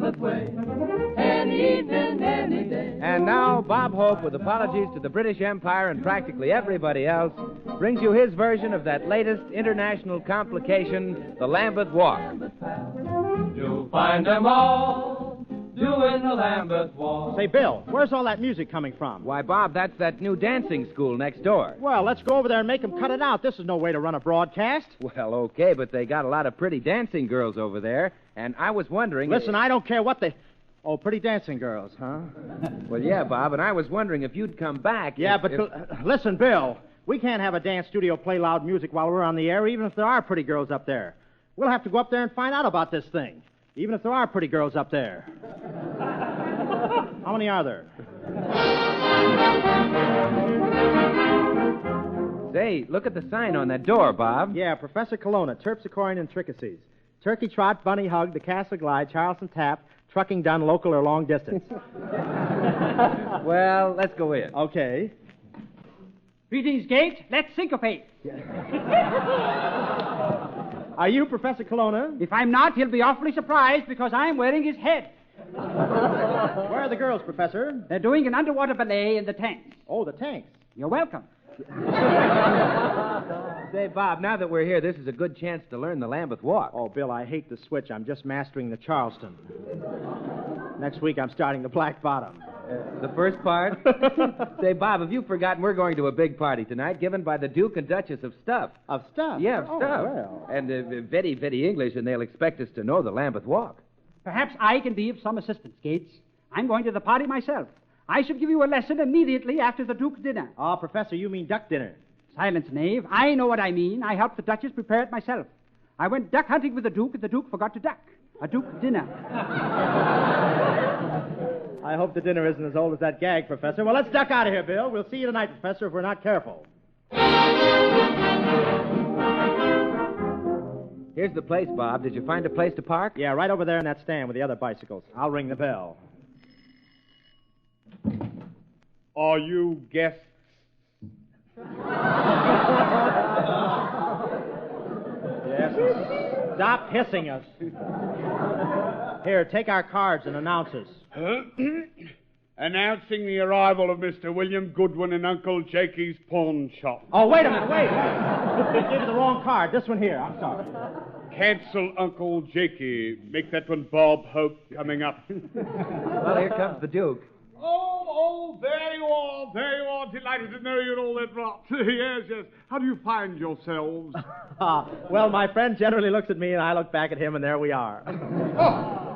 Lambeth way. Any evening, any day. And now, Bob Hope, with apologies to the British Empire and practically everybody else, brings you his version of that latest international complication, the Lambeth Walk. You'll find them all doing the Lambeth Walk. Say, Bill, where's all that music coming from? Why, Bob, that's that new dancing school next door. Well, let's go over there and make them cut it out. This is no way to run a broadcast. Well, okay, but they got a lot of pretty dancing girls over there, and I was wondering... Listen, I don't care what they... Oh, pretty dancing girls, huh? Well, yeah, Bob, and I was wondering if you'd come back... Yeah, listen, Bill, we can't have a dance studio play loud music while we're on the air, even if there are pretty girls up there. We'll have to go up there and find out about this thing, even if there are pretty girls up there. How many are there? Say, look at the sign on that door, Bob. Yeah, Professor Colonna, Terpsichorean Intricacies. Turkey Trot, Bunny Hug, The Castle Glide, Charleston Tap, Trucking Done, Local or Long Distance. Well, let's go in. Okay. Greetings, Gate. Let's syncopate. Are you Professor Colonna? If I'm not, he'll be awfully surprised because I'm wearing his head. Where are the girls, Professor? They're doing an underwater ballet in the tanks. Oh, the tanks. You're welcome. Say, Bob, now that we're here, this is a good chance to learn the Lambeth Walk. Oh, Bill, I hate the switch. I'm just mastering the Charleston. Next week, I'm starting the Black Bottom. The first part? Say, Bob, have you forgotten we're going to a big party tonight given by the Duke and Duchess of Stuff? Of Stuff? Yeah, of Stuff. Well. And very, very English, and they'll expect us to know the Lambeth Walk. Perhaps I can be of some assistance, Gates. I'm going to the party myself. I shall give you a lesson immediately after the Duke's dinner. Oh, Professor, you mean duck dinner. Silence, knave. I know what I mean. I helped the Duchess prepare it myself. I went duck hunting with the Duke, and the Duke forgot to duck. A Duke dinner. I hope the dinner isn't as old as that gag, Professor. Well, let's duck out of here, Bill. We'll see you tonight, Professor, if we're not careful. Here's the place, Bob. Did you find a place to park? Yeah, right over there in that stand with the other bicycles. I'll ring the bell. Are you guests? Yes. Stop hissing us. Here, take our cards and announce us. Announcing the arrival of Mr. William Goodwin in Uncle Jakey's pawn shop. Oh, wait a minute, wait. I gave you the wrong card. This one here. I'm sorry. Cancel Uncle Jakey. Make that one Bob Hope coming up. Well, here comes the Duke. Oh, there you are, there you are. Delighted to know you and all that rot. Yes, yes. How do you find yourselves? Well, my friend generally looks at me, and I look back at him, and there we are.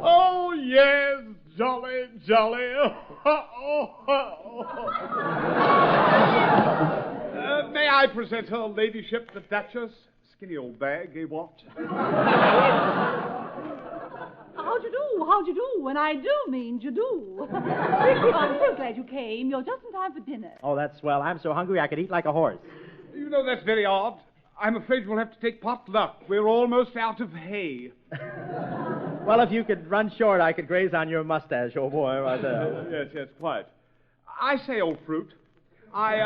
Oh, yes, jolly, jolly. May I present her ladyship, the Duchess? Skinny old bag, eh, what? How'd you do? How'd you do? And I do mean you do. I'm so glad you came. You're just in time for dinner. Oh, that's swell. I'm so hungry I could eat like a horse. You know, that's very odd. I'm afraid we'll have to take pot luck. We're almost out of hay. Well, if you could run short, I could graze on your mustache, old boy, right there. Yes, yes, quite. I say, old fruit, I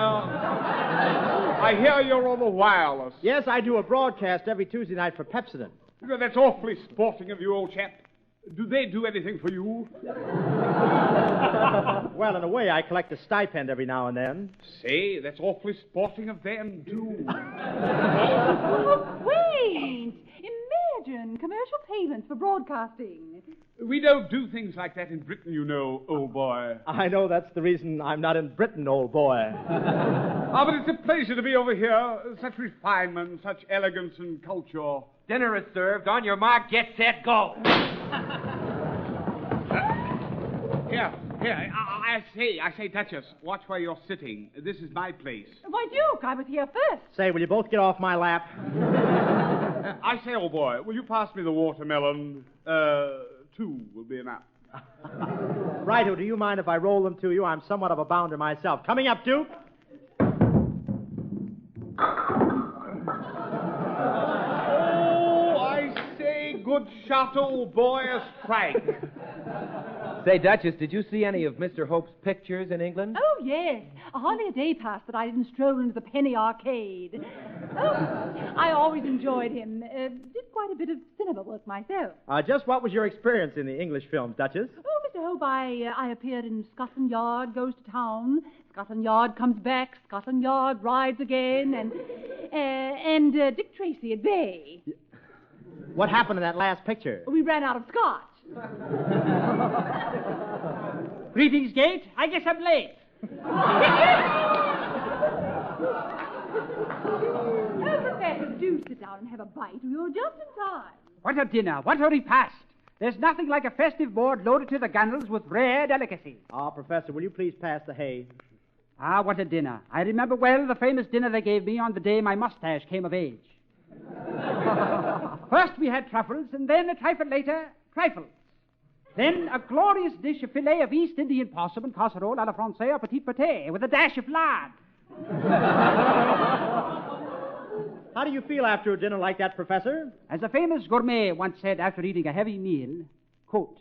hear you're on the wireless. Yes, I do a broadcast every Tuesday night for Pepsodent. You know, that's awfully sporting of you, old chap. Do they do anything for you? Well, in a way, I collect a stipend every now and then. Say, that's awfully sporting of them, too. Oh, quaint. Imagine commercial payments for broadcasting. We don't do things like that in Britain, you know, old boy. I know that's the reason I'm not in Britain, old boy. But it's a pleasure to be over here. Such refinement, such elegance and culture. Dinner is served. On your mark, get set, go. Here, I say, Duchess, watch where you're sitting. This is my place. Why, Duke, I was here first. Say, will you both get off my lap? I say, old boy, will you pass me the watermelon? 2 will be enough. Righto, do you mind if I roll them to you? I'm somewhat of a bounder myself. Coming up, Duke. Oh, I say, good shot, old boy, a strike. Say, Duchess, did you see any of Mr. Hope's pictures in England? Oh, yes. Hardly a day passed that I didn't stroll into the Penny Arcade. Oh, I always enjoyed him. Did quite a bit of cinema work myself. Just what was your experience in the English films, Duchess? Oh, Mr. Hope, I appeared in Scotland Yard Goes to Town. Scotland Yard Comes Back. Scotland Yard Rides Again. And Dick Tracy at Bay. What happened in that last picture? We ran out of scotch. Greetings, Gate. I guess I'm late. Oh, Professor, do sit down and have a bite. You're just in time. What a dinner. What a repast. There's nothing like a festive board loaded to the gunnels with rare delicacies. Professor, will you please pass the hay? Ah, what a dinner. I remember well the famous dinner they gave me on the day my mustache came of age. First we had truffles, and then a trifle later, trifles. Then a glorious dish of filet of East Indian possum and casserole à la française or petit pâté with a dash of lard. How do you feel after a dinner like that, Professor? As a famous gourmet once said after eating a heavy meal, quote,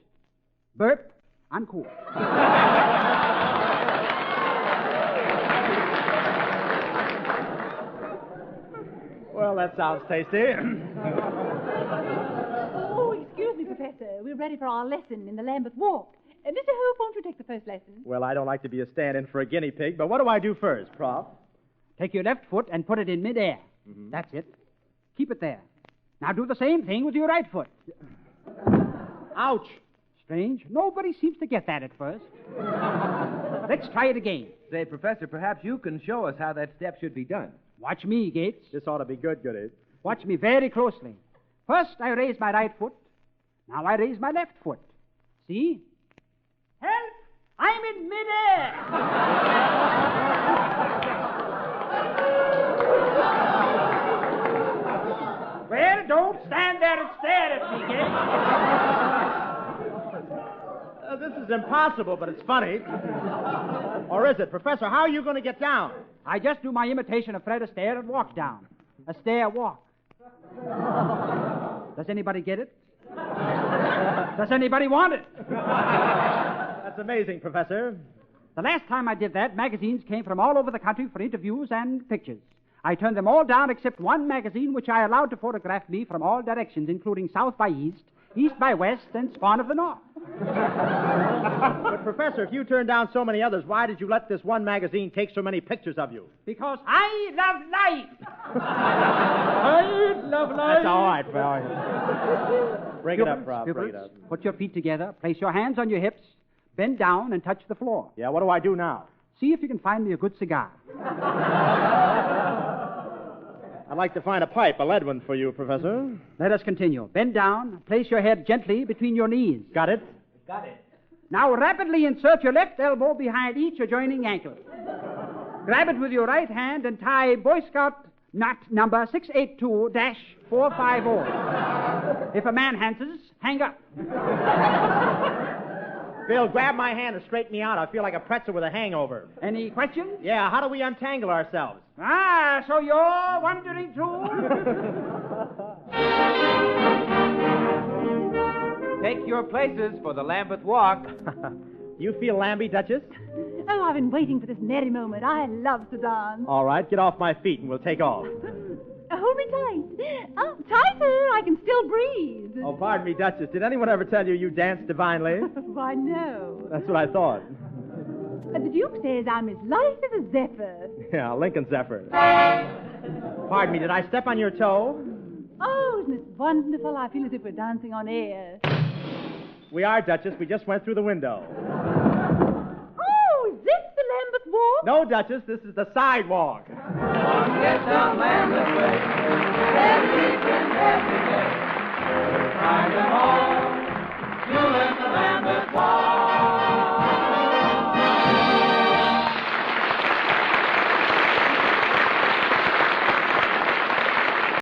burp, unquote. Well, that sounds tasty. Oh, excuse me, Professor. We're ready for our lesson in the Lambeth Walk. Mr. Hope, won't you take the first lesson? Well, I don't like to be a stand-in for a guinea pig, but what do I do first, Prof? Take your left foot and put it in midair. Mm-hmm. That's it. Keep it there. Now do the same thing with your right foot. Ouch. Strange. Nobody seems to get that at first. Let's try it again. Say, Professor, perhaps you can show us how that step should be done. Watch me, Gates. This ought to be good, Goody. Watch me very closely. First, I raise my right foot. Now I raise my left foot. See? Help! I'm in midair! Well, don't stand there and stare at me, Gates. This is impossible, but it's funny. Or is it? Professor, how are you going to get down? I just do my imitation of Fred Astaire and walk down. Astaire walk. Does anybody get it? Does anybody want it? That's amazing, Professor. The last time I did that, magazines came from all over the country for interviews and pictures. I turned them all down except one magazine which I allowed to photograph me from all directions, including south by east, east by west, and spawn of the north. But, Professor, if you turned down so many others, why did you let this one magazine take so many pictures of you? Because I love life. I love life. That's all right, pal. Bring it up, Prof. Bring it Pupils, up. put your feet together, place your hands on your hips, bend down, and touch the floor. Yeah, what do I do now? See if you can find me a good cigar. I'd like to find a pipe, a lead one for you, Professor. Let us continue. Bend down, place your head gently between your knees. Got it? Got it. Now rapidly insert your left elbow behind each adjoining ankle. Grab it with your right hand and tie Boy Scout knot number 682-450. If a man answers, hang up. Bill, grab my hand and straighten me out. I feel like a pretzel with a hangover. Any questions? Yeah, how do we untangle ourselves? Ah, so you're wondering too? Take your places for the Lambeth Walk. You feel lamby, Duchess? Oh, I've been waiting for this merry moment. I love to dance. All right, get off my feet and we'll take off. Hold me tight. Oh, tighter. I can still breathe. Oh, pardon me, Duchess. Did anyone ever tell you dance divinely? Why, no. That's what I thought. The Duke says I'm as light as a zephyr. Yeah, Lincoln Zephyr. Pardon me, did I step on your toe? Oh, isn't it wonderful? I feel as if we're dancing on air. We are, Duchess. We just went through the window. Oh, is this the Lambeth Walk? No, Duchess, this is the sidewalk. Get down, Lambeth.